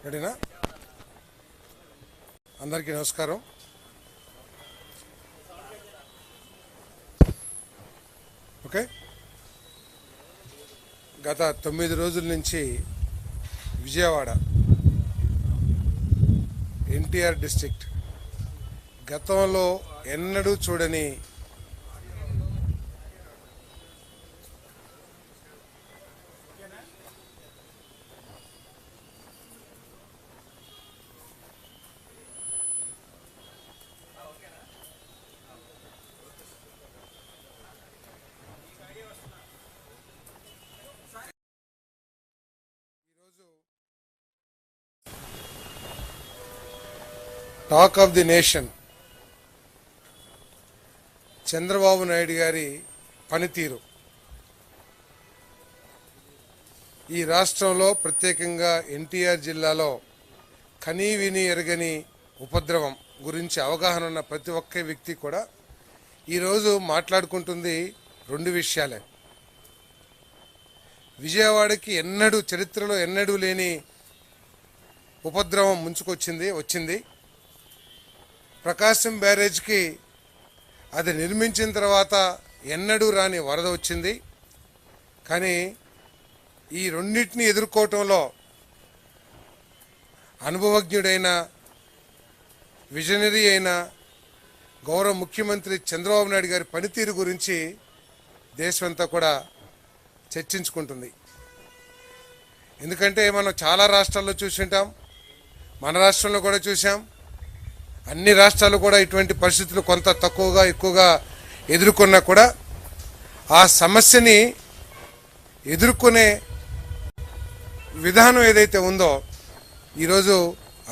రెడీనా? అందరికీ నమస్కారం. ఓకే, గత 9 రోజుల నుంచి విజయవాడ ఎన్టీఆర్ డిస్ట్రిక్ట్ గతంలో ఎన్నడూ చూడని talk of the nation Chandrababu Naidu గారి పనితీరు ఈ రాష్ట్రంలో ప్రత్యేకంగా ఎన్టీఆర్ జిల్లాలో కనీ విని ఎరగని ఉపద్రవం గురించి అవగాహన ఉన్న ప్రతి ఒక్క వ్యక్తి కూడా ఈరోజు మాట్లాడుకుంటుంది 2 విషయాలే. విజయవాడకి చరిత్రలో ఎన్నడూ లేని ఉపద్రవం వచ్చింది. ప్రకాశం బ్యారేజ్కి అది నిర్మించిన తర్వాత ఎన్నడూ రాని వరద వచ్చింది. కానీ ఈ రెండింటిని ఎదుర్కోవటంలో అనుభవజ్ఞుడైన విజనరీ అయిన గౌరవ ముఖ్యమంత్రి చంద్రబాబు నాయుడు గారి పనితీరు గురించి దేశమంతా కూడా చర్చించుకుంటుంది. ఎందుకంటే మనం చాలా రాష్ట్రాల్లో చూసింటాం, మన రాష్ట్రంలో కూడా చూసాం. అన్ని రాష్ట్రాలు కూడా ఇటువంటి పరిస్థితులు కొంత తక్కువగా ఎక్కువగా ఎదుర్కొన్నా కూడా ఆ సమస్యని ఎదుర్కొనే విధానం ఏదైతే ఉందో ఈరోజు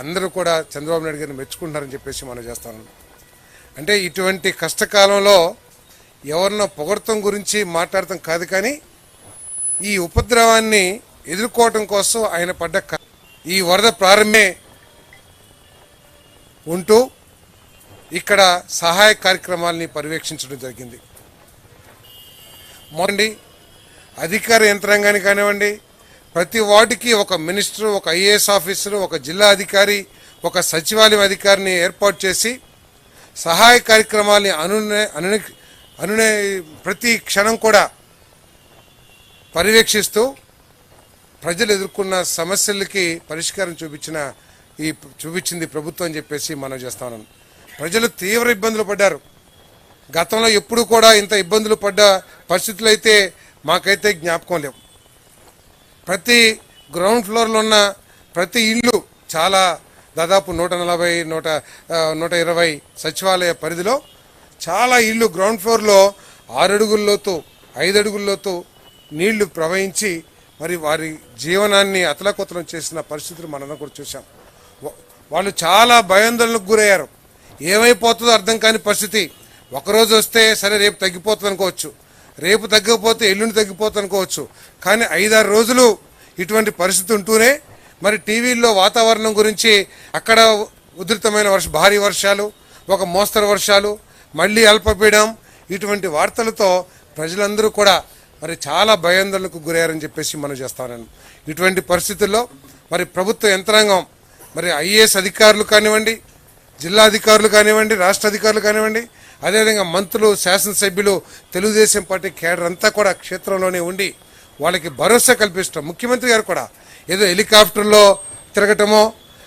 అందరూ కూడా చంద్రబాబు నాయుడు గారిని మెచ్చుకుంటున్నారని చెప్పేసి మనం చేస్తాను. అంటే ఇటువంటి కష్టకాలంలో ఎవరినో పొగడటం గురించి మాట్లాడటం కాదు, కానీ ఈ ఉపద్రవాన్ని ఎదుర్కోవటం కోసం ఆయన పడ్డ ఈ వరద ప్రారంభమే ఉంటూ ఇక్కడ సహాయ కార్యక్రమాలని పర్యవేక్షించడం జరిగింది. మొదటి అధికార యంత్రాంగాన్ని కానివ్వండి, ప్రతి వార్డుకి ఒక మినిస్టర్, ఒక ఐఏఎస్ ఆఫీసరు, ఒక జిల్లా అధికారి, ఒక సచివాలయం అధికారిని ఏర్పాటు చేసి సహాయ కార్యక్రమాలని అనునే ప్రతి క్షణం కూడా పర్యవేక్షిస్తూ ప్రజలు ఎదుర్కొన్న సమస్యలకి పరిష్కారం చూపించింది ప్రభుత్వం అని చెప్పేసి మనం చేస్తాను. ప్రజలు తీవ్ర ఇబ్బందులు పడ్డారు. గతంలో ఎప్పుడు కూడా ఇంత ఇబ్బందులు పడ్డ పరిస్థితులు అయితే మాకైతే జ్ఞాపకం లేవు. ప్రతి గ్రౌండ్ ఫ్లోర్లో ఉన్న ప్రతి ఇల్లు దాదాపు 140-120 సచివాలయ పరిధిలో చాలా ఇల్లు గ్రౌండ్ ఫ్లోర్లో 6 అడుగుల లోతు 5 అడుగుల లోతు నీళ్లు ప్రవహించి మరి వారి జీవనాన్ని అతలాకుతలం చేసిన పరిస్థితులు మనం కూడా చూసాం. వాళ్ళు చాలా భయాందోళనకు గురయ్యారు. ఏమైపోతుందో అర్థం కాని పరిస్థితి. ఒకరోజు వస్తే సరే రేపు తగ్గిపోతుంది అనుకోవచ్చు, రేపు తగ్గకపోతే ఎల్లుండి తగ్గిపోతుంది అనుకోవచ్చు, కానీ 5-6 రోజులు ఇటువంటి పరిస్థితి ఉంటూనే మరి టీవీల్లో వాతావరణం గురించి అక్కడ ఉధృతమైన భారీ వర్షాలు, ఒక మోస్తరు వర్షాలు, మళ్ళీ అల్పపీడనం, ఇటువంటి వార్తలతో ప్రజలందరూ కూడా మరి చాలా భయాందోళనకు గురయ్యారని చెప్పేసి మనం చేస్తానని. ఇటువంటి పరిస్థితుల్లో మరి ప్రభుత్వ యంత్రాంగం, మరి ఐఏఎస్ అధికారులు కానివ్వండి, జిల్లా అధికారులు కానివ్వండి, రాష్ట్ర అధికారులు కానివ్వండి, అదేవిధంగా మంత్రులు, శాసనసభ్యులు, తెలుగుదేశం పార్టీ కేడర్ అంతా కూడా క్షేత్రంలోనే ఉండి వాళ్ళకి భరోసా కల్పిస్తాం. ముఖ్యమంత్రి గారు కూడా ఏదో హెలికాప్టర్లో తిరగటమో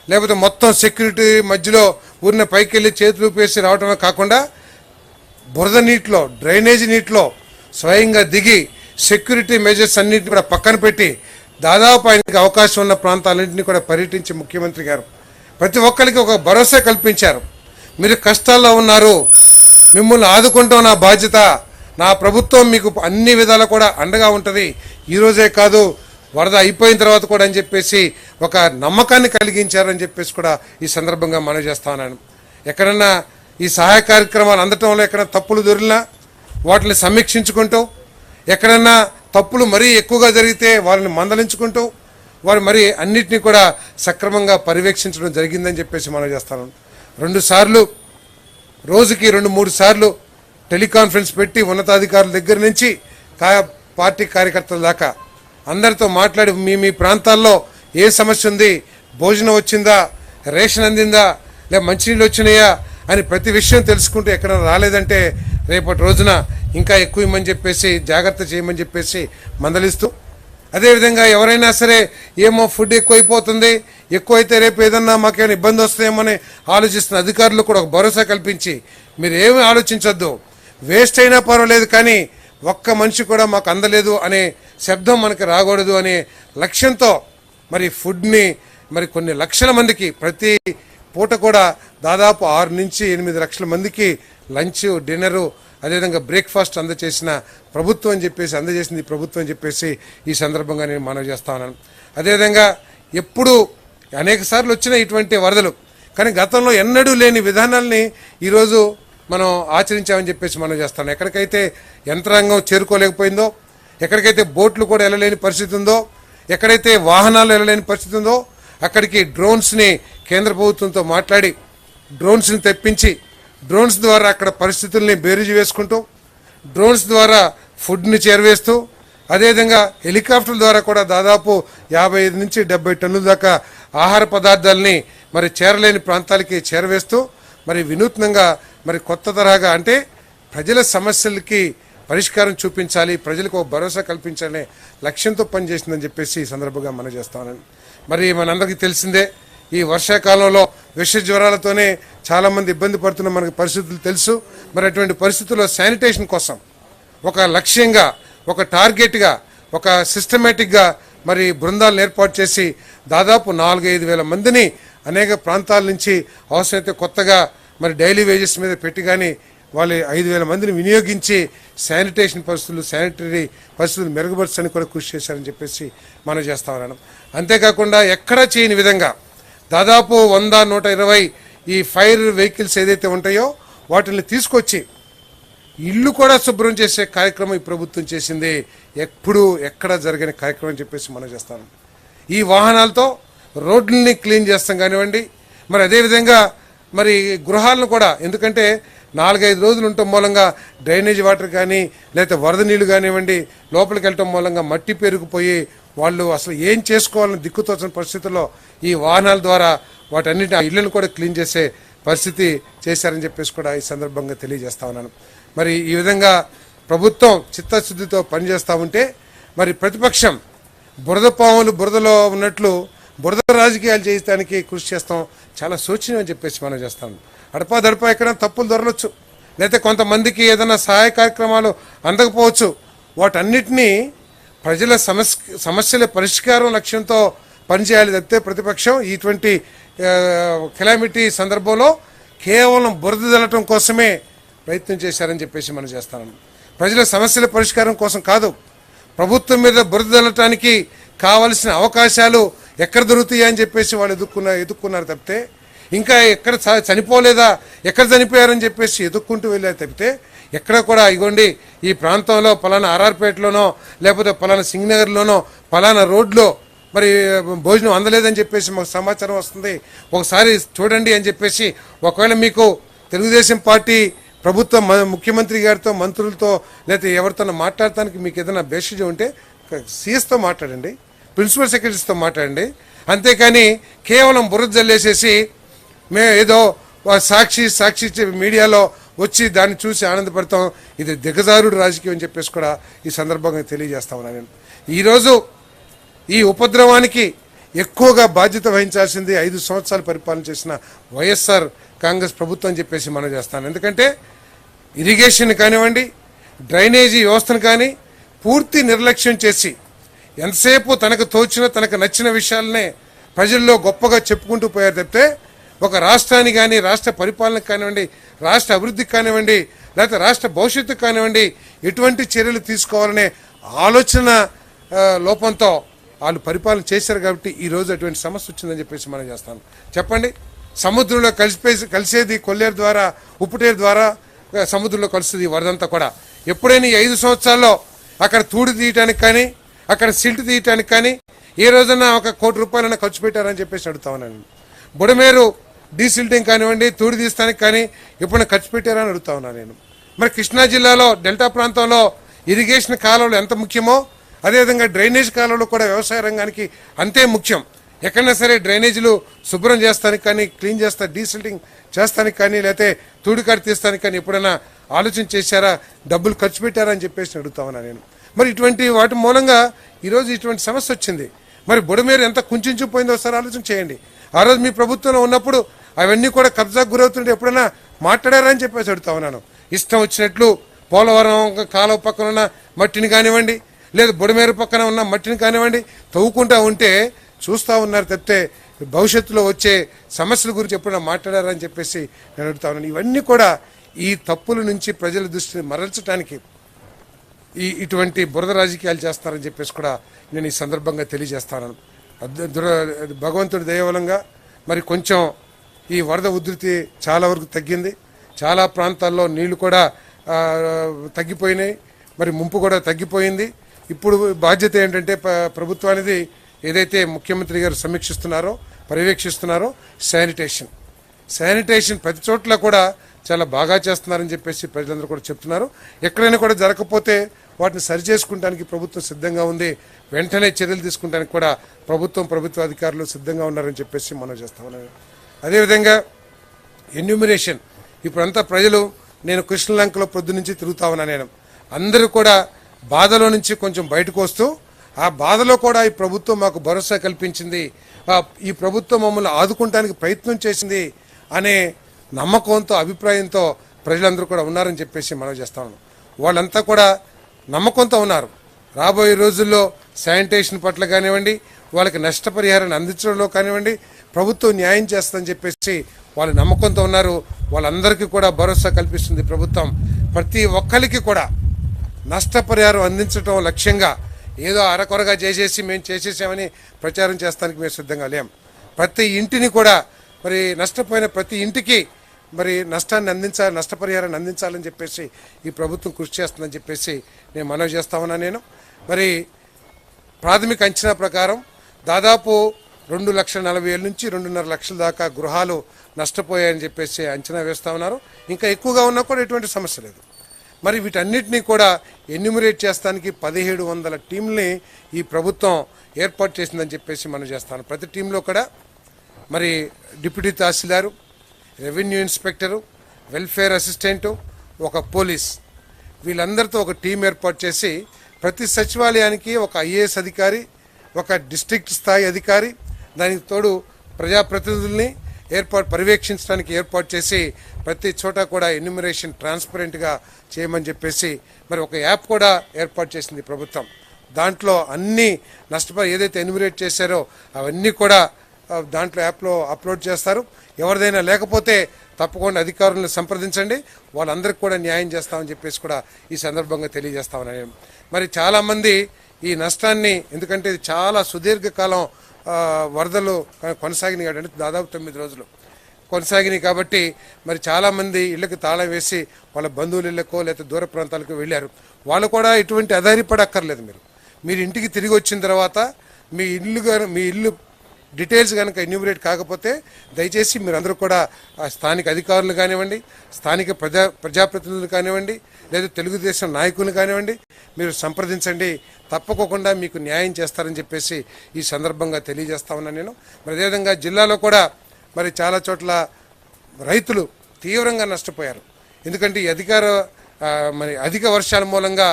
లేకపోతే మొత్తం సెక్యూరిటీ మధ్యలో ఊరిన పైకి వెళ్ళి చేతులు ఊపేసి రావటమే కాకుండా బురద నీటిలో, డ్రైనేజీ నీటిలో స్వయంగా దిగి సెక్యూరిటీ మెజర్స్ అన్నింటినీ కూడా పక్కన పెట్టి దాదాపు ఆయనకి అవకాశం ఉన్న ప్రాంతాలన్నింటినీ కూడా పర్యటించి ముఖ్యమంత్రి గారు ప్రతి ఒక్కరికి ఒక భరోసా కల్పించారు. మీరు కష్టాల్లో ఉన్నారు, మిమ్మల్ని ఆదుకుంటాం నా బాధ్యత, నా ప్రభుత్వం మీకు అన్ని విధాలు కూడా అండగా ఉంటుంది, ఈరోజే కాదు వరద అయిపోయిన తర్వాత కూడా అని చెప్పేసి ఒక నమ్మకాన్ని కలిగించారని చెప్పేసి కూడా ఈ సందర్భంగా మనవి చేస్తాను. ఎక్కడన్నా ఈ సహాయ కార్యక్రమాలు అందటంలో ఎక్కడైనా తప్పులు దొరికినా వాటిని సమీక్షించుకుంటూ, ఎక్కడన్నా తప్పులు మరీ ఎక్కువగా జరిగితే వాళ్ళని మందలించుకుంటూ వారు మరి అన్నిటినీ కూడా సక్రమంగా పర్యవేక్షించడం జరిగిందని చెప్పేసి మనం చేస్తాను. 2 సార్లు రోజుకి 2-3 సార్లు టెలికాన్ఫరెన్స్ పెట్టి ఉన్నతాధికారుల దగ్గర నుంచి పార్టీ కార్యకర్తల దాకా అందరితో మాట్లాడి మీ ప్రాంతాల్లో ఏ సమస్య ఉంది, భోజనం వచ్చిందా, రేషన్ అందిందా, లేదా మంచినీళ్ళు వచ్చినాయా అని ప్రతి విషయం తెలుసుకుంటూ ఎక్కడ రాలేదంటే రేపటి రోజున ఇంకా ఎక్కువ ఇమ్మని చెప్పేసి జాగ్రత్త చేయమని చెప్పేసి మందలిస్తూ, అదేవిధంగా ఎవరైనా సరే ఏమో ఫుడ్ ఎక్కువైపోతుంది, ఎక్కువైతే రేపు ఏదన్నా మాకేమైనా ఇబ్బంది వస్తాయేమని ఆలోచిస్తున్న అధికారులు కూడా ఒక భరోసా కల్పించి మీరు ఏమీ ఆలోచించొద్దు, వేస్ట్ అయినా పర్వాలేదు కానీ ఒక్క మనిషి కూడా మాకు అందలేదు అనే శబ్దం మనకి రాకూడదు అనే లక్ష్యంతో మరి ఫుడ్ని మరి కొన్ని లక్షల మందికి ప్రతి పూట కూడా దాదాపు 6 నుంచి 8 లక్షల మందికి లంచ్, డిన్నరు, అదేవిధంగా బ్రేక్ఫాస్ట్ అందజేసిన ప్రభుత్వం అని చెప్పేసి అందజేసింది ప్రభుత్వం అని చెప్పేసి ఈ సందర్భంగా నేను మనవి చేస్తా ఉన్నాను. అదేవిధంగా ఎప్పుడు అనేక సార్లు వచ్చిన ఇటువంటి వరదలు, కానీ గతంలో ఎన్నడూ లేని విధానాల్ని ఈరోజు మనం ఆచరించామని చెప్పేసి మనం చేస్తాం. ఎక్కడికైతే యంత్రాంగం చేరుకోలేకపోయిందో, ఎక్కడికైతే బోట్లు కూడా వెళ్ళలేని పరిస్థితి ఉందో, ఎక్కడైతే వాహనాలు వెళ్ళలేని పరిస్థితి ఉందో అక్కడికి డ్రోన్స్ని కేంద్ర ప్రభుత్వంతో మాట్లాడి డ్రోన్స్ని తెప్పించి డ్రోన్స్ ద్వారా అక్కడ పరిస్థితుల్ని బేరీజు వేసుకుంటూ, డ్రోన్స్ ద్వారా ఫుడ్ని చేరవేస్తూ, అదేవిధంగా హెలికాప్టర్ల ద్వారా కూడా దాదాపు 55 నుంచి 70 టన్నుల దాకా ఆహార పదార్థాలని మరి చేరలేని ప్రాంతాలకి చేరవేస్తూ మరి వినూత్నంగా మరి కొత్త తరహాగా అంటే ప్రజల సమస్యలకి పరిష్కారం చూపించాలి, ప్రజలకు ఒక భరోసా కల్పించాలనే లక్ష్యంతో పనిచేసిందని చెప్పేసి ఈ సందర్భంగా మనం చేస్తామని. మరి మనందరికీ తెలిసిందే, ఈ వర్షాకాలంలో విష జ్వరాలతోనే చాలామంది ఇబ్బంది పడుతున్న మనకి పరిస్థితులు తెలుసు. మరి అటువంటి పరిస్థితుల్లో శానిటేషన్ కోసం ఒక లక్ష్యంగా, ఒక టార్గెట్గా, ఒక సిస్టమేటిక్గా మరి బృందాలను ఏర్పాటు చేసి దాదాపు 4-5 వేల మందిని అనేక ప్రాంతాల నుంచి అవసరమైతే కొత్తగా మరి డైలీ వేజెస్ మీద పెట్టి కానీ వాళ్ళు 5,000 మందిని వినియోగించి శానిటేషన్ పరిస్థితులు, శానిటరీ పరిస్థితులు మెరుగుపరచని కూడా కృషి చేశారని చెప్పేసి మనం చేస్తా ఉన్నాం. అంతేకాకుండా ఎక్కడా చేయని విధంగా దాదాపు 100-120 ఈ ఫైర్ వెహికల్స్ ఏదైతే ఉంటాయో వాటిని తీసుకొచ్చి ఇల్లు కూడా శుభ్రం చేసే కార్యక్రమం ఈ ప్రభుత్వం చేసింది. ఎప్పుడు ఎక్కడ జరగని కార్యక్రమం అని చెప్పేసి మనం చేస్తాను. ఈ వాహనాలతో రోడ్లని క్లీన్ చేస్తాం కానివ్వండి, మరి అదేవిధంగా మరి గృహాలను కూడా, ఎందుకంటే 4-5 రోజులు ఉండటం మూలంగా డ్రైనేజ్ వాటర్ కానీ లేకపోతే వరద నీళ్లు కానివ్వండి లోపలికి వెళ్ళటం మూలంగా మట్టి పెరిగిపోయి వాళ్ళు అసలు ఏం చేసుకోవాలని దిక్కుతోచని పరిస్థితుల్లో ఈ వాహనాల ద్వారా వాటన్నిటి ఇళ్లను కూడా క్లీన్ చేసే పరిస్థితి చేశారని చెప్పేసి కూడా ఈ సందర్భంగా తెలియజేస్తా ఉన్నాను. మరి ఈ విధంగా ప్రభుత్వం చిత్తశుద్ధితో పనిచేస్తూ ఉంటే మరి ప్రతిపక్షం బురద పాములు బురదలో ఉన్నట్లు బురద రాజకీయాలు చేయడానికి కృషి చేస్తాం. చాలా శోచనీయం అని చెప్పేసి మనం చేస్తాం. అడపా ఎక్కడ తప్పులు దొరలొచ్చు, లేకపోతే కొంతమందికి ఏదైనా సహాయ కార్యక్రమాలు అందకపోవచ్చు. వాటన్నిటినీ ప్రజల సమస్యల పరిష్కారం లక్ష్యంతో పనిచేయాలి తప్పితే ప్రతిపక్షం ఇటువంటి కెలామిటీ సందర్భంలో కేవలం బురద జల్లటం కోసమే ప్రయత్నం చేశారని చెప్పేసి మనం చేస్తాం. ప్రజల సమస్యల పరిష్కారం కోసం కాదు, ప్రభుత్వం మీద బురద జల్లటానికి కావలసిన అవకాశాలు ఎక్కడ దొరుకుతాయా అని చెప్పేసి వాళ్ళు ఎదుక్కున్నారు తప్పితే ఇంకా ఎక్కడ చనిపోలేదా, ఎక్కడ చనిపోయారని చెప్పేసి ఎదుక్కుంటూ వెళ్ళారు తప్పితే ఎక్కడ కూడా ఇగోండి ఈ ప్రాంతంలో పలానా ఆర్ఆర్పేటలోనో లేకపోతే పలానా సింగ్నగర్లోనో పలానా రోడ్లో మరి భోజనం అందలేదని చెప్పేసి మాకు సమాచారం వస్తుంది, ఒకసారి చూడండి అని చెప్పేసి ఒకవేళ మీకు తెలుగుదేశం పార్టీ ప్రభుత్వం ముఖ్యమంత్రి గారితో మంత్రులతో లేకపోతే ఎవరితో మాట్లాడటానికి మీకు ఏదైనా బేసిజ్ ఉంటే సీఎస్తో మాట్లాడండి, ప్రిన్సిపల్ సెక్రటరీస్తో మాట్లాడండి. అంతేకాని కేవలం బురద జల్లేసేసి మేము ఏదో సాక్షి మీడియాలో వచ్చి దాన్ని చూసి ఆనందపడతాం, ఇది దిగజారుడు రాజకీయం అని చెప్పేసి కూడా ఈ సందర్భంగా తెలియజేస్తా ఉన్నాను. నేను ఈరోజు ఈ ఉపద్రవానికి ఎక్కువగా బాధ్యత వహించాల్సింది 5 సంవత్సరాలు పరిపాలన చేసిన వైఎస్ఆర్ కాంగ్రెస్ ప్రభుత్వం అని చెప్పేసి మనం చేస్తాను. ఎందుకంటే ఇరిగేషన్ కానివ్వండి, డ్రైనేజీ వ్యవస్థను కానీ పూర్తి నిర్లక్ష్యం చేసి ఎంతసేపు తనకు తోచిన తనకు నచ్చిన విషయాలనే ప్రజల్లో గొప్పగా చెప్పుకుంటూ పోయారు తప్పితే ఒక రాష్ట్రాన్ని కానీ రాష్ట్ర పరిపాలనకు కానివ్వండి, రాష్ట్ర అభివృద్ధికి కానివ్వండి, లేకపోతే రాష్ట్ర భవిష్యత్తుకు కానివ్వండి ఎటువంటి చర్యలు తీసుకోవాలనే ఆలోచన లోపంతో వాళ్ళు పరిపాలన చేశారు. కాబట్టి ఈరోజు అటువంటి సమస్య వచ్చిందని చెప్పేసి మనం చేస్తాను. చెప్పండి, సముద్రంలో కలిసేది కొల్లేరు ద్వారా, ఉప్పుటేరు ద్వారా సముద్రంలో కలుస్తుంది వరదంతా కూడా. ఎప్పుడైనా ఈ 5 సంవత్సరాల్లో అక్కడ తూడి తీయటానికి కానీ అక్కడ సిల్ట్ తీయటానికి కానీ ఏ రోజైనా ఒక ₹1 కోటి ఖర్చు పెట్టారని చెప్పేసి అడుగుతా ఉన్నాను. బుడమేరు డీసిల్టింగ్ కానివ్వండి, తూడి తీస్తానికి కానీ ఎప్పుడైనా ఖర్చు పెట్టారని అడుగుతా ఉన్నాను నేను. మరి కృష్ణా జిల్లాలో డెల్టా ప్రాంతంలో ఇరిగేషన్ కాలువలు ఎంత ముఖ్యమో అదేవిధంగా డ్రైనేజ్ కాలువలు కూడా వ్యవసాయ రంగానికి అంతే ముఖ్యం. ఎక్కడైనా సరే డ్రైనేజీలు శుభ్రం చేస్తానికి కానీ, క్లీన్ చేస్తా డీసిల్టింగ్ చేస్తానికి కానీ, లేకపోతే తూడికాడు తీస్తానికి కానీ ఎప్పుడైనా ఆలోచన చేశారా? డబ్బులు ఖర్చు పెట్టారా అని చెప్పేసి అడుగుతా ఉన్నా నేను. మరి ఇటువంటి వాటి మూలంగా ఈరోజు ఇటువంటి సమస్య వచ్చింది. మరి బుడమేరు ఎంత కుంచుకుపోయిందో ఒకసారి ఆలోచన చేయండి. ఆ రోజు మీ ప్రభుత్వంలో ఉన్నప్పుడు అవన్నీ కూడా కబ్జాకు గురవుతుంటే ఎప్పుడైనా మాట్లాడారా అని చెప్పేసి అడుగుతా ఉన్నాను. ఇష్టం వచ్చినట్లు పోలవరం కాలువ పక్కన ఉన్న మట్టిని కానివ్వండి, లేదు బుడమేరు పక్కన ఉన్న మట్టిని కానివ్వండి తవ్వుకుంటా ఉంటే చూస్తూ ఉన్నారు తప్పితే భవిష్యత్తులో వచ్చే సమస్యల గురించి ఎప్పుడైనా మాట్లాడారని చెప్పేసి నేను అడుగుతా ఉన్నాను. ఇవన్నీ కూడా ఈ తప్పుల నుంచి ప్రజల దృష్టిని మరల్చడానికి ఇటువంటి బురద రాజకీయాలు చేస్తారని చెప్పేసి కూడా నేను ఈ సందర్భంగా తెలియజేస్తాను. భగవంతుడి దయవలంగా మరి కొంచెం ఈ వరద ఉధృతి చాలా వరకు తగ్గింది. చాలా ప్రాంతాల్లో నీళ్లు కూడా తగ్గిపోయినాయి. మరి ముంపు కూడా తగ్గిపోయింది. ఇప్పుడు బాధ్యత ఏంటంటే ప్రభుత్వానికి ఏదైతే ముఖ్యమంత్రి గారు సమీక్షిస్తున్నారో, పర్యవేక్షిస్తున్నారో శానిటేషన్ ప్రతి చోట్ల కూడా చాలా బాగా చేస్తున్నారని చెప్పేసి ప్రజలందరూ కూడా చెప్తున్నారు. ఎక్కడైనా కూడా జరగకపోతే వాటిని సరిచేసుకుంటానికి ప్రభుత్వం సిద్ధంగా ఉంది. వెంటనే చర్యలు తీసుకుంటానికి కూడా ప్రభుత్వ అధికారులు సిద్ధంగా ఉన్నారని చెప్పేసి మనం చేస్తా ఉన్నాం. అదేవిధంగా ఎన్యూమినేషన్ ఇప్పుడంతా ప్రజలు, నేను కృష్ణలంకలో పొద్దు నుంచి తిరుగుతా ఉన్నా, నేను అందరూ కూడా బాధలో నుంచి కొంచెం బయటకు వస్తూ ఆ బాధలో కూడా ఈ ప్రభుత్వం మాకు భరోసా కల్పించింది, ఈ ప్రభుత్వం మమ్మల్ని ఆదుకుంటానికి ప్రయత్నం చేసింది అనే నమ్మకంతో, అభిప్రాయంతో ప్రజలందరూ కూడా ఉన్నారని చెప్పేసి మనం చేస్తా ఉన్నాం. వాళ్ళంతా కూడా నమ్మకంతో ఉన్నారు. రాబోయే రోజుల్లో శానిటేషన్ పట్ల కానివ్వండి, వాళ్ళకి నష్టపరిహారాన్ని అందించడంలో కానివ్వండి ప్రభుత్వం న్యాయం చేస్తుందని చెప్పేసి వాళ్ళు నమ్మకంతో ఉన్నారు. వాళ్ళందరికీ కూడా భరోసా కల్పిస్తుంది ప్రభుత్వం. ప్రతి ఒక్కరికి కూడా నష్టపరిహారం అందించడం లక్ష్యంగా ఏదో అరకొరగా చేసేసి మేము చేసేసామని ప్రచారం చేస్తానికి మేము సిద్ధంగా లేం. ప్రతి ఇంటిని కూడా మరి నష్టపోయిన ప్రతి ఇంటికి మరి నష్టపరిహారాన్ని అందించాలని చెప్పేసి ఈ ప్రభుత్వం కృషి చేస్తుందని చెప్పేసి నేను మనవి చేస్తా ఉన్నా. నేను మరి ప్రాథమిక అంచనా ప్రకారం దాదాపు 2,40,000 నుంచి 2.5 లక్షల దాకా గృహాలు నష్టపోయాయని చెప్పేసి అంచనా వేస్తా ఉన్నారు. ఇంకా ఎక్కువగా ఉన్నా కూడా ఎటువంటి సమస్య లేదు. మరి వీటన్నిటినీ కూడా ఎన్యూమరేట్ చేస్తానికి 1,700 టీంని ఈ ప్రభుత్వం ఏర్పాటు చేసిందని చెప్పేసి మనం చేస్తాను. ప్రతి టీంలో కూడా మరి deputy tahsildar, revenue inspector, welfare assistant, ఒక పోలీస్, వీళ్ళందరితో ఒక టీం ఏర్పాటు చేసి ప్రతి సచివాలయానికి ఒక ఐఏఎస్ అధికారి, ఒక డిస్ట్రిక్ట్ స్థాయి అధికారి, దానికి తోడు ప్రజాప్రతినిధుల్ని పర్యవేక్షించడానికి ఏర్పాటు చేసి ప్రతి చోట కూడా ఎన్యూమరేషన్ ట్రాన్స్పరెంట్గా చేయమని చెప్పేసి మరి ఒక యాప్ కూడా ఏర్పాటు చేసింది ప్రభుత్వం. దాంట్లో అన్ని ఏదైతే ఎన్యూమరేట్ చేశారో అవన్నీ కూడా దాంట్లో యాప్లో అప్లోడ్ చేస్తారు. ఎవరిదైనా లేకపోతే తప్పకుండా అధికారులను సంప్రదించండి, వాళ్ళందరికీ కూడా న్యాయం చేస్తామని చెప్పేసి కూడా ఈ సందర్భంగా తెలియజేస్తామని. మరి చాలామంది ఈ నష్టాన్ని, ఎందుకంటే ఇది చాలా సుదీర్ఘకాలం వరదలు కొనసాగినాయి అంటే దాదాపు 9 రోజులు కొనసాగినాయి కాబట్టి మరి చాలామంది ఇళ్లకు తాళం వేసి వాళ్ళ బంధువుల ఇళ్లకో లేకపోతే దూర ప్రాంతాలకు వెళ్ళారు. వాళ్ళు కూడా ఎటువంటి అధైర్యపడక్కర్లేదు. మీరు ఇంటికి తిరిగి వచ్చిన తర్వాత మీ ఇల్లు డీటెయిల్స్ కనుక ఎన్యూమరేట్ కాకపోతే దయచేసి మీరందరూ కూడా స్థానిక అధికారులు కానివ్వండి, స్థానిక ప్రజాప్రతినిధులు కానివ్వండి, లేదా తెలుగుదేశం నాయకులు కానివ్వండి, మీరు సంప్రదించండి. తప్పకుండా మీకు న్యాయం చేస్తారని చెప్పేసి ఈ సందర్భంగా తెలియజేస్తా ఉన్నాను నేను. మరి అదేవిధంగా జిల్లాలో కూడా మరి చాలా చోట్ల రైతులు తీవ్రంగా నష్టపోయారు. ఎందుకంటే ఈ అధిక వర్షాల మూలంగా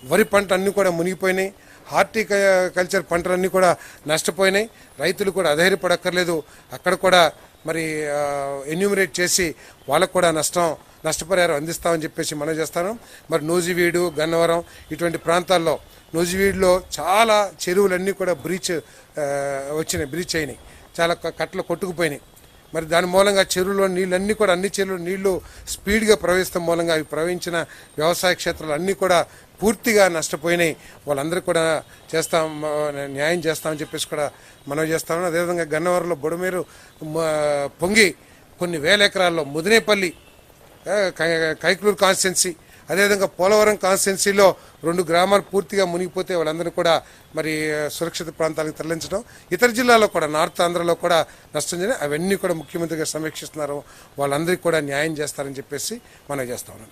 వరి పంట అన్నీ కూడా మునిగిపోయినాయి. హార్టికల్చర్ పంటలన్నీ కూడా నష్టపోయినాయి. రైతులు కూడా అధైర్యపడక్కర్లేదు. అక్కడ కూడా మరి ఎన్యూమరేట్ చేసి వాళ్ళకు కూడా నష్టపరిహారం అందిస్తామని చెప్పేసి మనం చేస్తాను. మరి నూజివీడు, గన్నవరం ఇటువంటి ప్రాంతాల్లో, నూజివీడులో చాలా చెరువులన్నీ కూడా బ్రీచ్ అయినాయి, చాలా కట్టలు కొట్టుకుపోయినాయి. మరి దాని మూలంగా చెరువులో నీళ్ళన్నీ కూడా, అన్ని చెరువులు నీళ్లు స్పీడ్గా ప్రవహిస్తాం మూలంగా అవి ప్రవహించిన వ్యవసాయ క్షేత్రాలు అన్నీ కూడా పూర్తిగా నష్టపోయినాయి. వాళ్ళందరికీ కూడా న్యాయం చేస్తామని చెప్పేసి కూడా మనం చేస్తామని. అదేవిధంగా గన్నవరంలో బుడమేరు పొంగి కొన్ని వేల ఎకరాల్లో, ముదినేపల్లి కైక్లూరు కాన్స్టిట్యున్సీ, అదేవిధంగా పోలవరం కాన్స్టిట్యున్సీలో 2 గ్రామాలు పూర్తిగా మునిగిపోతే వాళ్ళందరూ కూడా మరి సురక్షిత ప్రాంతాలకు తరలించడం. ఇతర జిల్లాలో కూడా, నార్త్ ఆంధ్రలో కూడా నష్టం జరిగింది. అవన్నీ కూడా ముఖ్యమంత్రిగా సమీక్షిస్తున్నారు. వాళ్ళందరికీ కూడా న్యాయం చేస్తారని చెప్పేసి మనం చేస్తా ఉన్నాం.